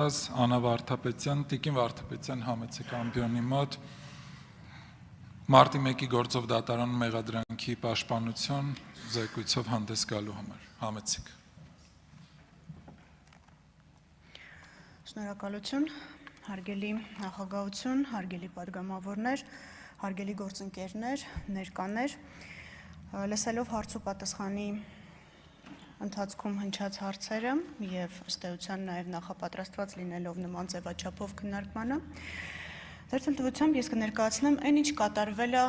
Անա Վարդապետյան, Տիկին Վարդապետյան համեցեք ամբիոնի մոտ մարտի 1-ի գործով դատարան մեղադրանքի պաշտպանություն զեկույցով հանդես գալու համար համեցեք։ Շնորհակալություն, հարգելի նախագահություն, հարգելի պատգամավորներ, հարգելի գործընկերներ, ներկաներ, լսելով հարց ու պատասխանի ընթացքում հնչած հարցերը եւ ըստ էության նաեւ նախապատրաստված լինելով նման ձևաչափով քննարկմանը, ձեր ցանկությամբ ես կներկայացնեմ այն ինչ կատարվել է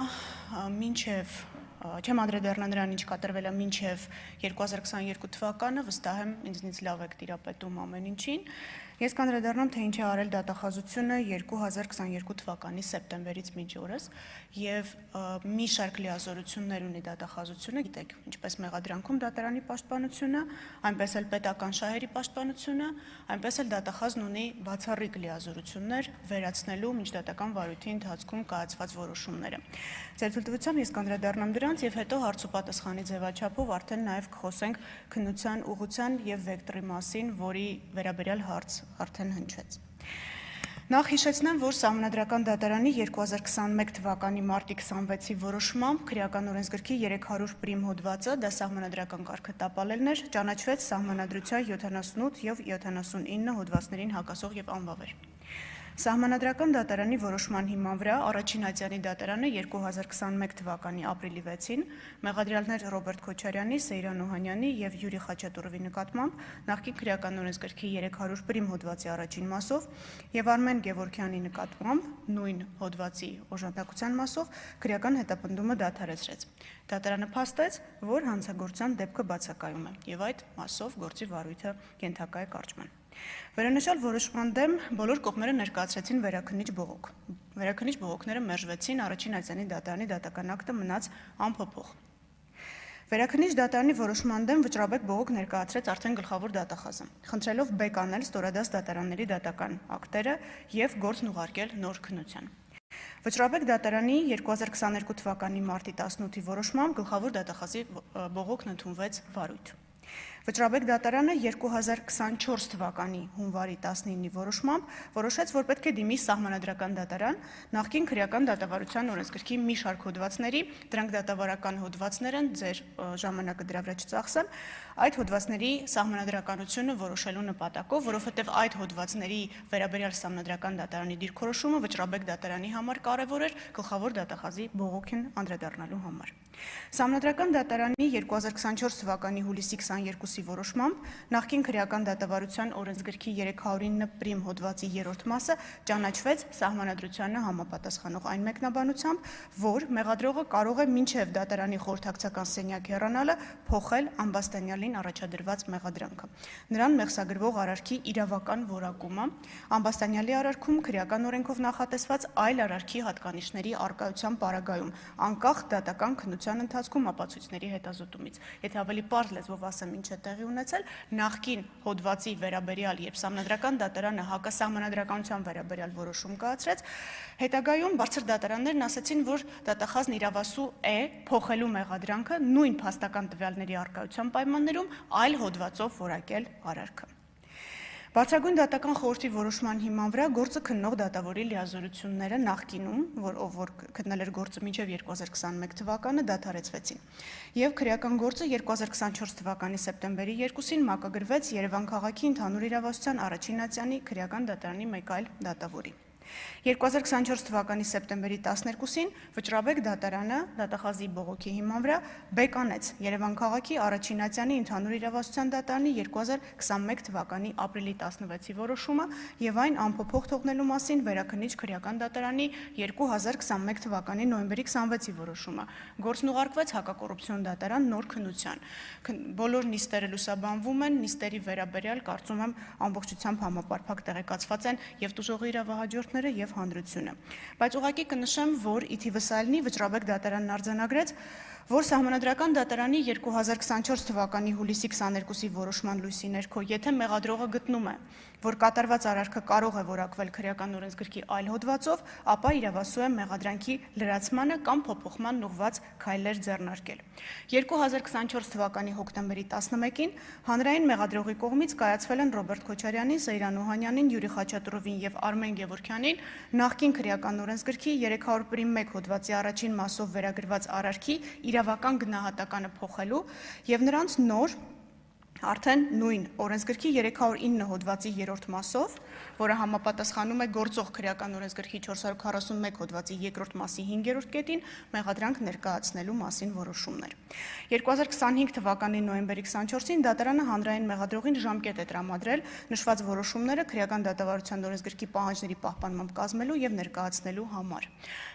մինչեւ չեմ անդրադառնա նրան ինչ կատարվել է մինչեւ 2022 թվականը, վստահ եմ ինձնից լավ եք տիրապետում ամեն ինչին։ Ես կանդրադառնամ, թե ինչ է արել դատախազությունը 2022 թվականի սեպտեմբերից մինչ օրս եւ մի շարք լիազորություններ ունի դատախազությունը, գիտեք, ինչպես մեղադրանքում դատարանի պաշտպանությունը, այնպես էլ պետական շահերի պաշտպանությունը, այնպես էլ դատախազն ունի բացառիկ լիազորություններ վերացնելու միջդատական վարույթի ընթացքում կայացված որոշումները։ Ձեր թույլտվությամբ ես կանդրադառնամ դրանց եւ հետո հարց ու պատասխանի ձևաչափով արդեն նաեւ կխոսենք քննության ուղղության եւ վեկտորի մասին, որի վերաբերյալ հարց արդեն հնչեց։ Նախ հիշեցնեմ, որ Սահմանադրական դատարանի 2021 թվականի մարտի 26-ի որոշմամբ քրեական օրենսգրքի 300 պրիմ հոդվածը, դա սահմանադրական կարգը տապալելն էր, ճանաչվեց Սահմանադրության 78 եւ 79 հոդվածներին հակասող եւ անվավեր։ Սահմանադրական դատարանի որոշման հիման վրա առաջին ատյանի դատարանը 2021 թվականի ապրիլի 6-ին մեղադրյալներ Ռոբերտ Քոչարյանի, Սեյրան Օհանյանի եւ Յուրի Խաչատուրովի նկատմամբ նախկին քրեական օրենսգրքի 300 պրիմ հոդվածի առաջին մասով եւ Արմեն Գևորգյանի նկատմամբ նույն հոդվածի օժանդակության մասով քրեական հետապնդումը դադարեցրեց։ Դատարանը փաստեց, որ հանցագործության դեպքը բացակայում է եւ այդ մասով գործի վարույթը կենթակա է կարճման։ Վերանշյալ որոշման դեմ բոլոր կողմերը ներկայացրեցին վերաքննիչ բողոք։ Վերաքննիչ բողոքները մերժվեցին, առաջին ատյանի դատարանի դատական ակտը մնաց անփոփոխ։ Վերաքննիչ դատարանի որոշման դեմ վճռաբեկ բողոք ներկայացրեց արդեն գլխավոր դատախազը, խնդրելով բեկ անել ստորադաս դատարանների դատական ակտերը եւ գործն ուղարկել նոր քննության։ Վճռաբեկ դատարանի 2022 թվականի մարտի 18-ի որոշմամբ գլխավոր դատախազի բողոքն ընդունվեց վարույթ։ Վճռաբեկ դատարանը 2024 թվականի հունվարի 19-ի որոշմամբ որոշեց, որ պետք է դիմի Սահմանադրական դատարան նախկին քրեական դատավարության օրենսգրքի մի շարք հոդվածների, դրանք դատավարական հոդվածներ են, ձեր ժամանակը դրա վրա չծախսեմ, այդ հոդվածների սահմանադրականությունը որոշելու նպատակով, որովհետև այդ հոդվածների վերաբերյալ Սահմանադրական դատարանի դիրքորոշումը վճռաբեկ դատարանի համար կարևոր էր գլխավոր դատախազի բողոքին անդրադառնալու համար։ Սահմանադրական դատարանի 2024 թվականի հուլիսի 22-ի որոշմամբ նախկին քրեական դատավարության օրենսգրքի 309 պրիմ հոդվածի 3-րդ մասը ճանաչվեց Սահմանադրությանը համապատասխանող այն մեկնաբանությամբ, որ մեղադրողը կարող է մինչև դատարանի խորհրդակցական սենյակ հեռանալը փոխել ամբաստանյալին առաջադրված մեղադրանքը։ Նրան մեղսագրվող արարքի իրավական որակումը, ամբաստանյալի արարքում քրեական օրենքով նախատեսված այլ արարքի հատկանիշների առկայության պարագայում, անկախ դատական քննության ընթացքում ապացույցների հետազոտումից։ Եթե ավելի պարզ լեզվով ասեմ ինչ է տեղի ունեցել, նախկին հոդվածի վերաբերյալ, երբ Սահմանադրական դատարանը հակասահմանադրականության վերաբերյալ որոշում կայացրեց, հետագայում բարձր դատարաններն ասացին, որ դատախազն իրավասու է փոխելու մեղադրանքը նույն փաստական տվյալների առկայության պայմաններում այլ հոդվածով որակել արարքը։ Բարձրագույն դատական խորհրդի որոշման հիման վրա գործը քննող դատավորի լիազորությունները նախկինում, որ քննել էր գործը մինչև 2021 թվականը, դադարեցվեցին։ Եվ քրեական գործը 2024 թվականի սեպտեմբերի 2-ին մակագրվեց Երևան քաղաքի ընդհանուր իրավասության առաջին ատյանի քրեական դատարանի մեկ այլ դատավորի։ 2024 թվականի սեպտեմբերի 12-ին վճռաբեկ դատարանը դատախազի բողոքի հիման վրա բեկանեց Երևան քաղաքի առաջին ատյանի ընդհանուր իրավասության դատարանի 2021 թվականի ապրիլի 16-ի որոշումը եւ այն անփոփոխ թողնելու մասին վերաքննիչ քրեական դատարանի 2021 թվականի նոյեմբերի 26-ի որոշումը։ Գործն ուղարկվեց հակակոռուպցիոն դատարան նոր քննության։ Բոլոր նիստերը լուսաբանվում են, նիստերի վերաբերյալ կարծում եմ ամբողջությամբ համապարփակ տեղեկացված են եւ տուժողի իրավահաջորդները եւ հանրությունը։ Բայց ուղղակի կնշեմ, որ ի թիվս այլնի վճռաբեկ դատարանն արձանագրեց որ Սահմանադրական դատարանի 2024 թվականի հուլիսի 22-ի որոշման լույսի ներքո, եթե մեղադրողը գտնում է, որ կատարված արարքը կարող է որակվել քրեական օրենսգրքի այլ հոդվածով, ապա իրավասու է մեղադրանքի լրացմանը կամ փոփոխման ուղղված քայլեր ձեռնարկել։ 2024 թվականի հոկտեմբերի 11-ին հանրային մեղադրողի կողմից կայացվել են Ռոբերտ Քոչարյանին, Սեյրան Օհանյանին, Յուրի Խաչատուրովին եւ Արմեն Գևորգյանին նախկին քրեական օրենսգրքի 301 հոդվածի առաջին մասով վերագրված արարքի իրավական գնահատականը փոխելու եւ նրանց նոր արդեն նույն օրենսգրքի 309 հոդվածի 3-րդ մասով, որը համապատասխանում է գործող քրեական օրենսգրքի 441 հոդվածի 2-րդ մասի 5-րդ կետին, մեղադրանք ներկայացնելու մասին որոշումներ։ 2025 թվականի նոյեմբերի 24-ին դատարանը հանրային մեղադրողին ժամկետ է տրամադրել նշված որոշումները քրեական դատավարության օրենսգրքի պահանջների պահպանմամբ կազմելու եւ ներկայացնելու համար։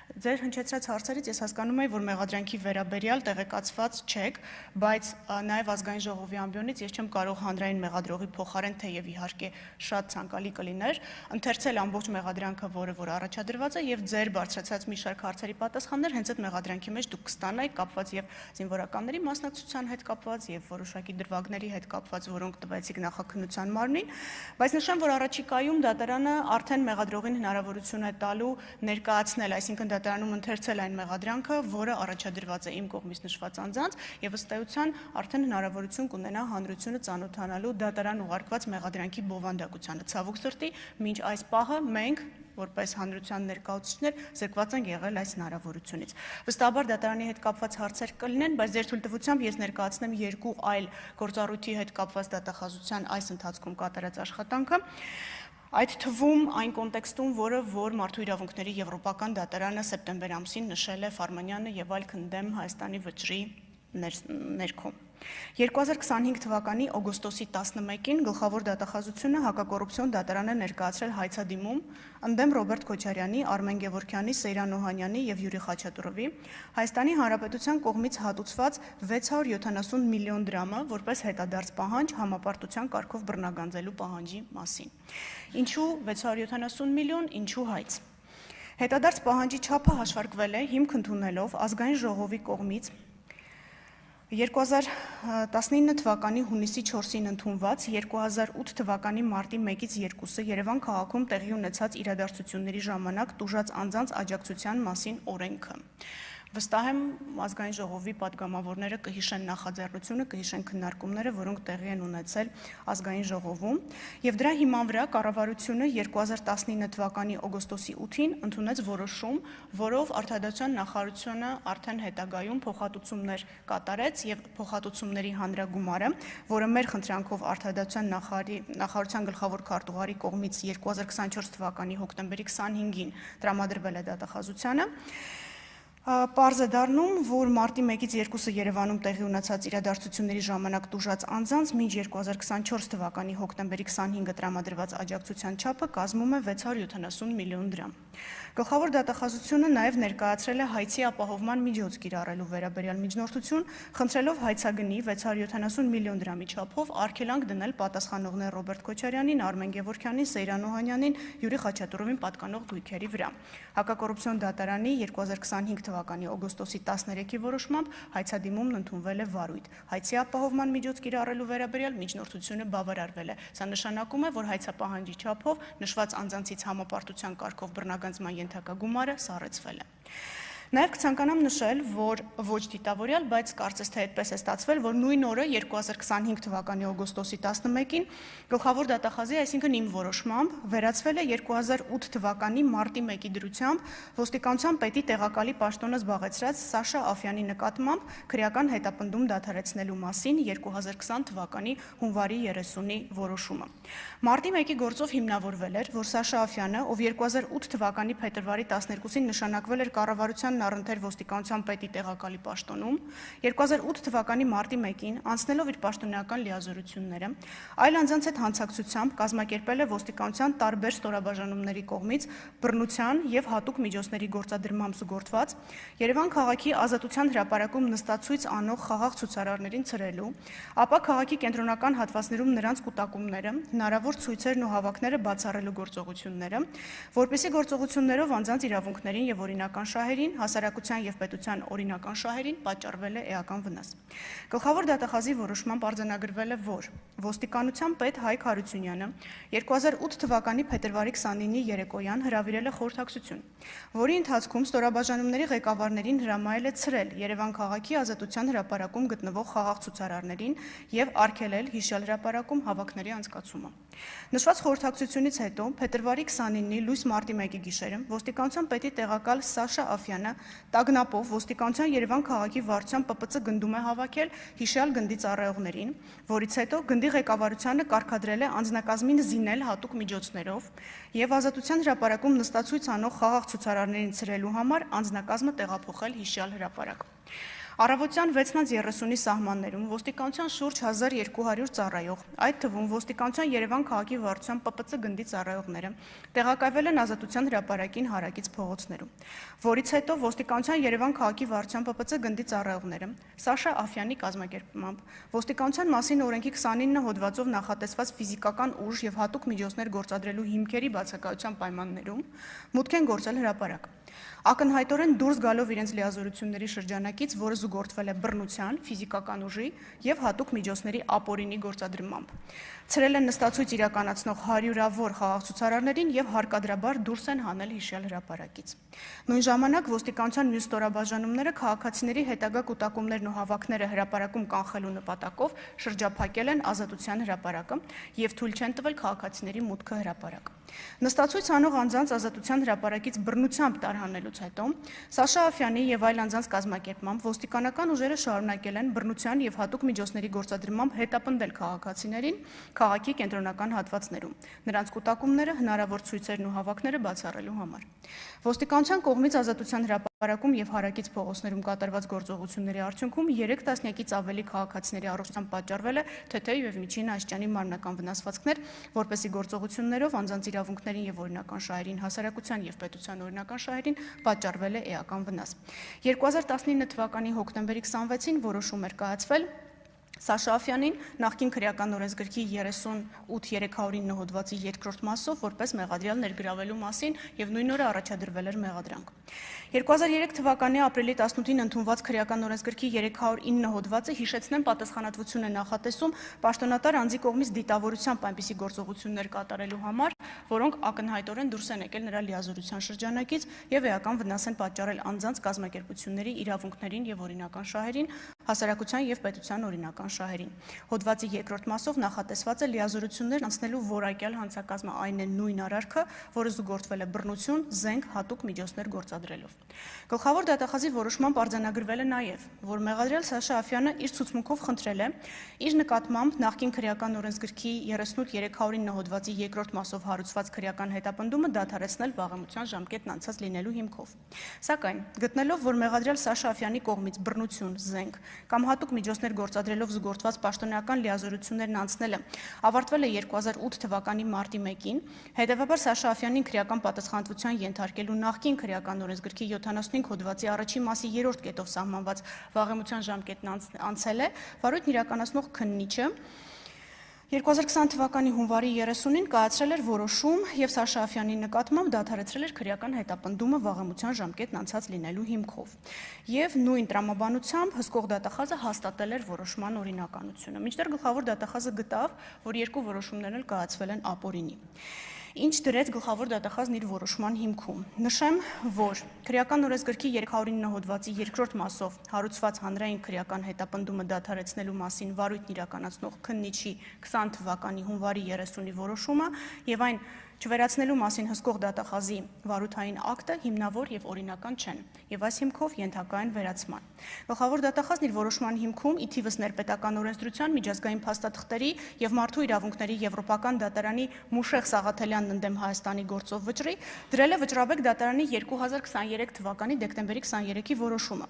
Ձեր հնչեցրած հարցերից ես հասկանում եմ, որ մեղադրանքի վերաբերյալ տեղեկացված չեք, բայց նաև ազգային ժողովի ամբիոնից ես չեմ կարող հանրային մեղադրողի փոխարեն, թեև իհարկե շատ ցանկալի կլիներ, ընթերցել ամբողջ մեղադրանքը, որ առաջադրված է, եւ ձեր բարձրացած մի շարք հարցերի պատասխաններ հենց այդ մեղադրանքի մեջ դուք կստանայիք, կապված եւ զինվորականների մասնակցության հետ կապված եւ որոշակի դրվագների հետ կապված, որոնք տվեցիք նախաքննության մարմնին, բայց նշեմ, որ առաջիկայում դատարանը արդեն մեղադրողին հնարավորություն է տալու ներկայացնել, այսինքն դատարանում ընթերցել այն մեղադրանքը, որը առաջադրված է իմ կողմից նշված անձանց, եւ ըստ էության արդեն հնարավորություն կունենա հանրությունը ծանոթանալու դատարան ուղարկված մեղադրանքի բովանդակությանը։ Ցավոք սրտի, մինչ այս պահը մենք որպես հանրության ներկայացուցիչներ զրկված ենք եղել այս հնարավորությունից։ Վստահաբար դատարանի հետ կապված հարցեր կլինեն, բայց ձեր թույլտվությամբ ես ներկայացնեմ երկու այլ գործառույթի հետ կապված դատախազության այս ընթացքում կատարած աշխատանքը։ Այդ թվում այն կոնտեքստում, որ Մարդու իրավունքների եվրոպական դատարանը սեպտեմբեր ամսին նշել է Ֆարմանյանը եւ այլ քննադեմ Հայաստանի վճռի ներքո։ 2025 թվականի օգոստոսի 11-ին գլխավոր դատախազությունը հակակոռուպցիոն դատարան է ներկայացրել հայցադիմում ընդդեմ Ռոբերտ Քոչարյանի, Արմեն Գևորգյանի, Սեյրան Օհանյանի եւ Յուրի Խաչատուրովի Հայաստանի Հանրապետության կողմից հատուցված 670 միլիոն դրամը որպես հետադարձ պահանջ համապարտության կարգով բռնագանձելու պահանջի մասին։ Ինչու 670 միլիոն, ինչու հայց։ Հետադարձ պահանջի չափը հաշվարկվել է հիմք ընդունելով ազգային ժողովի կողմից 2019 թվականի հունիսի 4-ին ընդունված 2008 թվականի մարտի 1-ից 2-ը Երևան քաղաքում տեղի ունեցած իրադարձությունների ժամանակ տուժած անձանց աջակցության մասին օրենքը։ Վստահ եմ ազգային ժողովի պատգամավորները կհիշեն նախաձեռնությունը, կհիշեն քննարկումները, որոնք տեղի են ունեցել ազգային ժողովում, եւ դրա հիման վրա կառավարությունը 2019 թվականի օգոստոսի 8-ին ընդունեց որոշում, որով Արտադրության նախարարությունը արդեն հետագայում փոխհատուցումներ կատարեց եւ փոխհատուցումների հանրագումարը, որը մեր խնդրանքով Արտադրության նախարարության գլխավոր քարտուղարի կողմից 2024 թվականի հոկտեմբերի 25-ին տրամադրվել է դատախազությանը։ Պարզ է դառնում, որ մարտի 1-ից 2-ը Երևանում տեղի ունեցած իրադարձությունների ժամանակ տուժած անձանց մինչ 2024 թվականի հոկտեմբերի 25-ը տրամադրված աջակցության չափը կազմում է 670 միլիոն դրամ։ Գլխավոր դատախազությունը նաև ներկայացրել է հայցի ապահովման միջոց կիրառելու վերաբերյալ միջնորդություն, խնդրելով հայցագնի 670 միլիոն դրամի չափով արգելանք դնել պատասխանողներ Ռոբերտ Քոչարյանին, Արմեն Գևորգյանին, Սեյրան Օհանյանին, Յուրի Խաչատուրովին պատկանող գույքերի վրա։ Հակակոռուպցիոն դատարանի 2025 թվականի օգոստոսի 13-ի որոշմամբ հայցադիմումն ընդունվել է վարույթ։ Հայցի ապահովման միջոց կիրառելու վերաբերյալ միջնորդությունը բավարարվել է։ Սա նշանակում է, որ հայցապահանջի չափով նշված անձանցից համապարտության կարգով բռնագանձման ենթակագումարը սառեցվել է։ Նաև կցանկանամ նշել, որ ոչ դիտավորյալ, բայց կարծես թե այդպես է ստացվել, որ նույն օրը 2025 թվականի օգոստոսի 11-ին գլխավոր դատախազի, այսինքն իմ որոշմամբ, վերացվել է 2008 թվականի մարտի 1-ի դրությամբ ոստիկանության պետի տեղակալի պաշտոնը զբաղեցրած Սաշա Աֆյանի նկատմամբ քրեական հետապնդում դադարեցնելու մասին 2020 թվականի հունվարի 30-ի որոշումը։ Մարտի 1-ի գործով հիմնավորվել էր, որ Սաշա Աֆյանը, ով 2008 թվականի փետրվարի 12-ին նշանակվել էր կառավարության առընթեր ոստիկանության պետի տեղակալի պաշտոնում, 2008 թվականի մարտի 1-ին անցնելով իր պաշտոնեական լիազորությունները, այլ անձանց հետ հանցակցությամբ կազմակերպել է ոստիկանության տարբեր ստորաբաժանումների կողմից բռնության եւ հատուկ միջոցների գործադրմամբ զուգորդված Երևան քաղաքի Ազատության հրապարակում նստացույց անող խաղաղ ցուցարարներին ցրելու, ապա քաղաքի կենտրոնական հատվածներում նրանց կուտակումները, հնարավոր ցույցերն ու հավաքները բացառելու գործողությունները, որպեսզի գործողություններով անձանց իրավունքներին եւ օրինական շահերին հասարակության եւ պետության օրինական շահերին պատճառվել է էական վնաս։ Գլխավոր դատախազի որոշմամբ արձանագրվել է, որ ոստիկանության պետ Հայկ Հարությունյանը 2008 թվականի փետրվարի 29-ի երեկոյան հրավիրել է խորհրդակցություն, որի ընթացքում ստորաբաժանումների ղեկավարներին հրամայել է ցրել Երևան քաղաքի Ազատության հրապարակում գտնվող խաղաղ ցուցարարներին եւ արգելել հիշյալ հրապարակում հավաքների անցկացումը։ Նշված խորհրդակցությունից հետո փետրվարի 29-ի լույս մարտի 1-ի գիշերը ոստիկանության պետի տեղակալ Սաշա Աֆյանը տագնապով ոստիկանության Երևան քաղաքի վարչության ՊՊՑ գնդում է հավաքել հիշյալ գնդի ծառայողներին, որից հետո գնդի ղեկավարությանը կարգադրել է անձնակազմին զինել հատուկ միջոցներով եւ Ազատության հրապարակում նստացույց անող խաղաղ ցուցարարներին ցրելու համար անձնակազմը տեղափոխել հիշյալ հրապարակ։ Առավոտյան 6:30-ի սահմաններում ոստիկանության շուրջ 1200 ծառայող, այդ թվում ոստիկանության Երևան քաղաքի վարչության ՊՊՑ գնդի ծառայողները տեղակայվել են Ազատության հրապարակին հարակից փողոցներում, որից հետո ոստիկանության Երևան քաղաքի վարչության ՊՊՑ գնդի ծառայողները Սաշա Աֆյանի կազմակերպմամբ ոստիկանության մասին օրենքի 29 հոդվածով նախատեսված ֆիզիկական ուժ եւ հատուկ միջոցներ գործադրելու հիմքերի բացակայության պայմաններում մուտք են գործել հրապարակ։ Ակնհայտորեն դուրս գալով իրենց լիազորությունների շրջանակից, որը զուգորդվել է բռնության, ֆիզիկական ուժի եւ հատուկ միջոցների ապօրինի գործադրմամբ։ Ցրել են նստացույց իրականացնող հարյուրավոր խաղաղ ցուցարարներին եւ հարկադրաբար դուրս են հանել հիշյալ հրապարակից։ Նույն ժամանակ ոստիկանության մյուս ստորաբաժանումները քաղաքացիների հետագա կուտակումներն ու հավաքները հրապարակում կանխելու նպատակով շրջափակել են Ազատության հրապարակը եւ թույլ չեն տվել քաղաքացիների մուտքը հրապարակ։ Նստացույց անող անձանց Ազատության հրապարակից բռնությամբ տարհանելուց հետո Սաշա Աֆյանի եւ այլ անձանց կազմակերպմամբ ոստիկանական ուժերը շարունակել են բռնության եւ հատուկ միջոցների գործադրմամբ հետապնդել քաղաքացիներին քաղաքի կենտրոնական հատվածներում, նրանց կուտակումները, հնարավոր ցույցերն ու հավաքները բացառելու համար։ Ոստիկանության կողմից Ազատության հրապարակում եւ հարակից փողոցներում կատարված գործողությունների արդյունքում 3 տասնյակից ավելի քաղաքացիների առողջության պատճառվել է թեթև եւ միջին աստիճանի մարմնական վնասվածքներ, որպեսզի գործողություններով անձանց իրավունքներին եւ օրինական շահերին, հասարակության եւ պետության օրինական շահերին պատճառվել է էական վնաս։ 2019 թվականի հոկտեմբերի 26-ին որոշում էր կայացվել Սաշա Աֆյանին նախկին քրեական օրենսգրքի 38-309 հոդվածի երկրորդ մասով որպես մեղադրյալ ներգրավելու մասին եւ նույն օրը առաջադրվել էր մեղադրանք։ 2003 թվականի ապրիլի 18-ին ընդունված քրեական օրենսգրքի 309 հոդվածը հիշեցնեմ պատասխանատվություն է նախատեսում պաշտոնատար անձի կողմից դիտավորությամբ այնպիսի գործողություններ կատարելու համար, որոնք ակնհայտորեն դուրս են եկել նրա լիազորության շրջանակից եւ էական վնաս են պատճառել անձանց կազմակերպությունների իրավունքներին եւ օրինական շահերին, հասարակության եւ պետության օրինական շահերին։ Հոդվածի երկրորդ մասով նախատեսված է լիազորություններ անցնելու որակյալ հանցակազմը, այն է նույն արարքը, որը զուգորդվել է բռնություն, զենք, հատուկ միջոցներ գործադրելով։ Գլխավոր դատախազի որոշմամբ արձանագրվել է նաեւ, որ մեղադրյալ Սաշա Աֆյանը իր ցուցմունքով խնդրել է իր նկատմամբ նախկին քրեական օրենսգրքի 38-309 հոդվածի երկրորդ մասով հարուցված քրեական հետապնդումը դադարեցնել վաղեմության ժամկետն անցած լինելու հիմքով։ Սակայն գտնելով, որ մեղադրյալ Սաշա Աֆյանի կողմից բռնություն, զենք կամ հատուկ միջոցներ գործադրելով զուգորդված պաշտոնական լիազորություններն անցնելը ավարտվել է 2008 թվականի մարտի 1-ին, հետևաբար Սաշա Աֆյանին քրեական պատասխանատվության ենթարկելու նախկին քրեական օրենսգրքի 75 հոդվածի առաջին մասի 3-րդ կետով սահմանված վաղեմության ժամկետն անցել է, վարույթն իրականացնող քննիչը 2020 թվականի հունվարի 30-ին կայացրել էր որոշում եւ Սաշա Աֆյանի նկատմամբ դադարեցրել էր քրեական հետապնդումը վաղեմության ժամկետն անցած լինելու հիմքով։ Եվ նույն տրամաբանությամբ հսկող դատախազը հաստատել էր որոշման օրինականությունը։ Մինչդեռ գլխավոր դատախազը գտավ, որ երկու որոշումներն էլ կայացվել են ապօրինի։ Ինչ դրեց գլխավոր դատախազն իր որոշման հիմքում։ Նշեմ, որ քրեական օրենսգրքի 309 հոդվածի երկրորդ մասով հարուցված հանրային քրեական հետապնդումը դադարեցնելու մասին վարույթն իրականացնող քննիչի 20 թվականի հունվարի 30-ի որոշումը եւ այն չվերացնելու մասին հսկող դատախազի վարույթային ակտը հիմնավոր եւ օրինական չեն եւ այս հիմքով ենթակա են վերացման։ Գլխավոր դատախազն իր որոշման հիմքում ի թիվս ներպետական օրենսդրության, միջազգային փաստաթղթերի եւ մարդու իրավունքների եվրոպական դատարանի Մուշեղ Սաղաթելյանն ընդդեմ Հայաստանի գործով վճռի դրել է վճռաբեկ դատարանի 2023 թվականի դեկտեմբերի 23-ի որոշումը,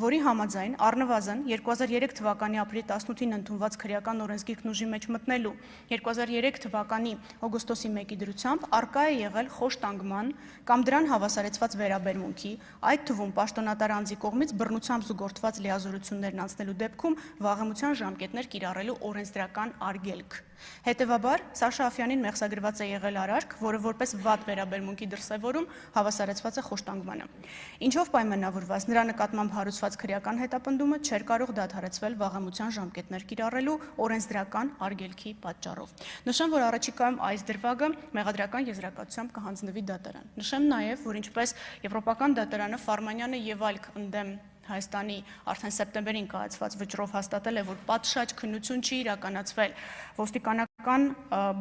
որի համաձայն առնվազն 2003 թվականի ապրիլի 18-ին ընդունված քրեական օրենսգիրքն ուժի մեջ մտնելու 2003 թվականի օգոստոսի 1-ի դրությամբ արկա է եղել խոշտանգման կամ դրան հավասարեցված վերաբերմունքի, այդ թվում պաշտոնատար անձի կողմից բռնությամբ զուգորդված լիազորություններն անցնելու դեպքում վաղեմության ժամկետներ կիրառելու օրենսդրական արգելք։ Հետևաբար, Սաշա Աֆյանին մեղսագրված է եղել արարք, որը որպես վատ վերաբերմունքի դրսևորում հավասարեցված է խոշտանգմանը։ Ինչով պայմանավորված, նրա նկատմամբ հարուցված քրեական հետապնդումը չէր կարող դադարեցվել վաղամության ժամկետներ կիրառելու օրենսդրական արգելքի պատճառով։ Նշեմ, որ առաջիկայում այս դրվագը մեղադրական եզրակացությամբ կհանձնվի դատարան։ Նշեմ նաև, որ ինչպես Եվրոպական դատարանը Ֆարմանյանը եւ այլ ընդդեմ Հայաստանի արդեն սեպտեմբերին կայացված վճռով հաստատել է, որ պատշաճ քննություն չի իրականացվել ոստիկանական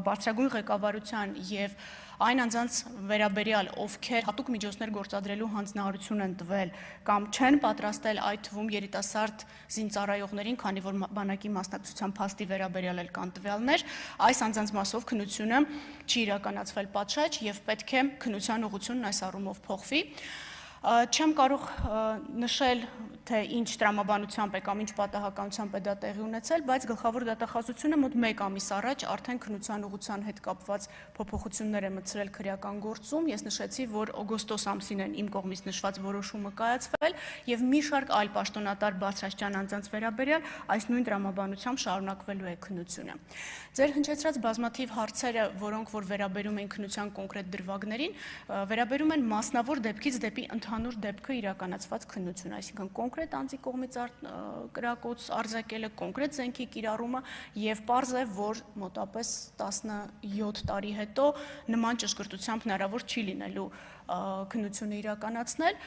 բարձրագույն ղեկավարության եւ այն անձանց վերաբերյալ, ովքեր հատուկ միջոցներ գործադրելու հանձնարարություն են տվել կամ չեն պատրաստել այդ թվում երիտասարդ զինծառայողներին, քանի որ բանակի մասնակցության փաստի վերաբերյալ էլ կան տվյալներ, այս անձանց մասով քննությունը չի իրականացվել պատշաճ եւ պետք է քննության ուղղությունն այս առումով փոխվի։ Չեմ կարող նշել, թե ինչ տրամաբանությամբ է կամ ինչ պատահականությամբ է դա տեղի ունեցել, բայց գլխավոր դատախազությունը մոտ 1 ամիս առաջ արդեն քննության ուղղության հետ կապված փոփոխություններ է մտցրել քրեական գործում։ Ես նշեցի, որ օգոստոս ամսին են իմ կողմից նշված որոշումը կայացվել եւ մի շարք այլ պաշտոնատար բարձրաստիճան անձանց վերաբերյալ այս նույն տրամաբանությամբ շարունակվելու է քննությունը։ Ձեր հնչեցրած բազմաթիվ հարցերը, որոնք որ վերաբերում են քննության կոնկրետ դրվագներին, վերաբերում են մասնավոր դեպքից դեպի ընդհանուր դեպքը իրականացված քննություն, այսինքն կոնկրետ անձի կողմից կրակոց արձակելը, կոնկրետ զենքի կիրառումը եւ պարզ է, որ մոտապես 17 տարի հետո նման ճշգրտությամբ հնարավոր չի լինելու քննությունը իրականացնել,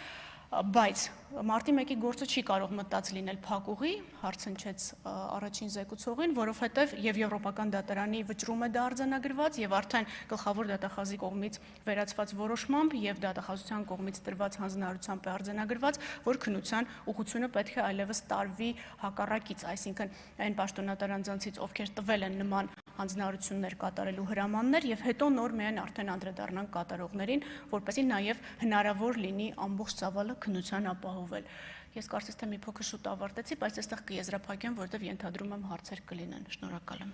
բայց մարտի 1-ի գործը չի կարող մտած լինել փակուղի, հարցնչեց առաջին զեկուցողին, որովհետև եւ Եվրոպական դատարանի վճռում է դա արձանագրված եւ արդեն գլխավոր դատախազի կողմից վերացված որոշմամբ եւ դատախազության կողմից տրված հանձնարարությամբ է արձանագրված, որ քննության ուղղությունը պետք է այլևս տարվի հակառակից, այսինքն այն պաշտոնատար անձանցից, ովքեր տվել են նման հանձնարարություններ կատարելու հրամաններ եւ հետո նոր միայն արդեն անդրադառնան կատարողներին, որպեսզի նաեւ հնարավոր լինի ամբողջ ծավալը քննության ապահովել։ Ես կարծես թե մի փոքր շուտ ավարտեցի, բայց այստեղ կեզրափակեմ, որովհետեւ ենթադրում եմ հարցեր կլինեն։ Շնորհակալ եմ։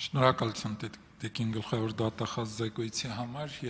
Շնորհակալություն Տիկին գլխավոր դատախազ զեկույցի համար։